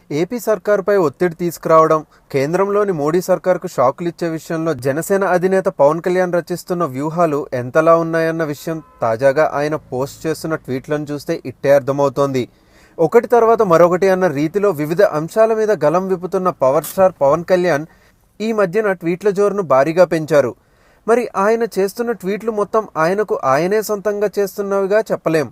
AP సర్కారుపై ఒత్తిడి తీసుకురావడం, కేంద్రంలోని మోడీ సర్కారుకు షాకులు ఇచ్చే విషయంలో జనసేన అధినేత పవన్ కళ్యాణ్ రచిస్తున్న వ్యూహాలు ఎంతలా ఉన్నాయన్న విషయం తాజాగా ఆయన పోస్ట్ చేస్తున్న ట్వీట్లను చూస్తే ఇట్టే అర్థమవుతోంది. ఒకటి తర్వాత మరొకటి అన్న రీతిలో వివిధ అంశాల మీద గలం విప్పుతున్న పవర్ స్టార్ పవన్ కళ్యాణ్ ఈ మధ్యన ట్వీట్ల జోరును భారీగా పెంచారు. మరి ఆయన చేస్తున్న ట్వీట్లు మొత్తం ఆయనకు ఆయనే సొంతంగా చేస్తున్నవిగా చెప్పలేం.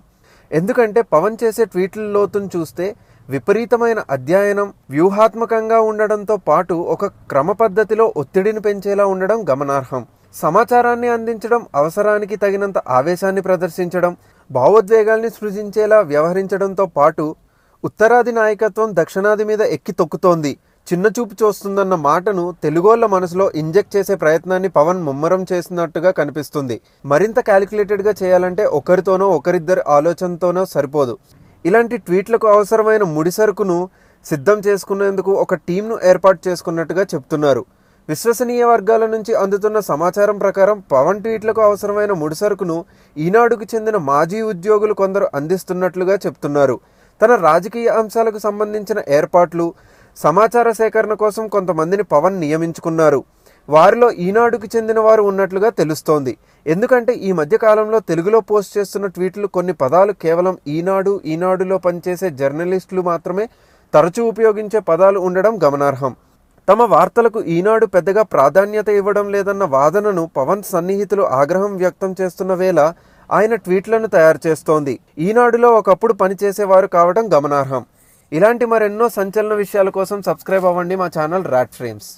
ఎందుకంటే పవన్ చేసే ట్వీట్ల లోతును చూస్తే విపరీతమైన అధ్యయనం, వ్యూహాత్మకంగా ఉండడంతో పాటు ఒక క్రమ పద్ధతిలో ఒత్తిడిని పెంచేలా ఉండడం గమనార్హం. సమాచారాన్ని అందించడం, అవసరానికి తగినంత ఆవేశాన్ని ప్రదర్శించడం, భావోద్వేగాల్ని సృజించేలా వ్యవహరించడంతో పాటు ఉత్తరాది నాయకత్వం దక్షిణాది మీద ఎక్కి తొక్కుతోంది, చిన్నచూపు చూస్తుందన్న మాటను తెలుగోళ్ల మనసులో ఇంజెక్ట్ చేసే ప్రయత్నాన్ని పవన్ ముమ్మరం చేసినట్టుగా కనిపిస్తుంది. మరింత క్యాలిక్యులేటెడ్గా చేయాలంటే ఒకరితోనో ఒకరిద్దరి ఆలోచనతోనో సరిపోదు. ఇలాంటి ట్వీట్లకు అవసరమైన ముడిసరుకును సిద్ధం చేసుకునేందుకు ఒక టీంను ఏర్పాటు చేసుకున్నట్టుగా చెప్తున్నారు. విశ్వసనీయ వర్గాల నుంచి అందుతున్న సమాచారం ప్రకారం పవన్ ట్వీట్లకు అవసరమైన ముడిసరుకును ఈనాడుకు చెందిన మాజీ ఉద్యోగులు కొందరు అందిస్తున్నట్లుగా చెప్తున్నారు. తన రాజకీయ అంశాలకు సంబంధించిన ఏర్పాట్లు, సమాచార సేకరణ కోసం కొంతమందిని పవన్ నియమించుకున్నారు. వారిలో ఈనాడుకు చెందిన వారు ఉన్నట్లుగా తెలుస్తోంది. ఎందుకంటే ఈ మధ్య కాలంలో తెలుగులో పోస్ట్ చేస్తున్న ట్వీట్లు కొన్ని పదాలు కేవలం ఈనాడులో పనిచేసే జర్నలిస్టులు మాత్రమే తరచూ ఉపయోగించే పదాలు ఉండడం గమనార్హం. తమ వార్తలకు ఈనాడు పెద్దగా ప్రాధాన్యత ఇవ్వడం లేదన్న వాదనను పవన్ సన్నిహితులు ఆగ్రహం వ్యక్తం చేస్తున్న వేళ ఆయన ట్వీట్లను తయారు చేస్తోంది. ఈనాడులో ఒకప్పుడు పనిచేసేవారు కావడం గమనార్హం. ఇలాంటి మరెన్నో సంచలన విషయాల కోసం సబ్స్క్రైబ్ అవ్వండి మా ఛానల్ రాట్ ఫ్రేమ్స్.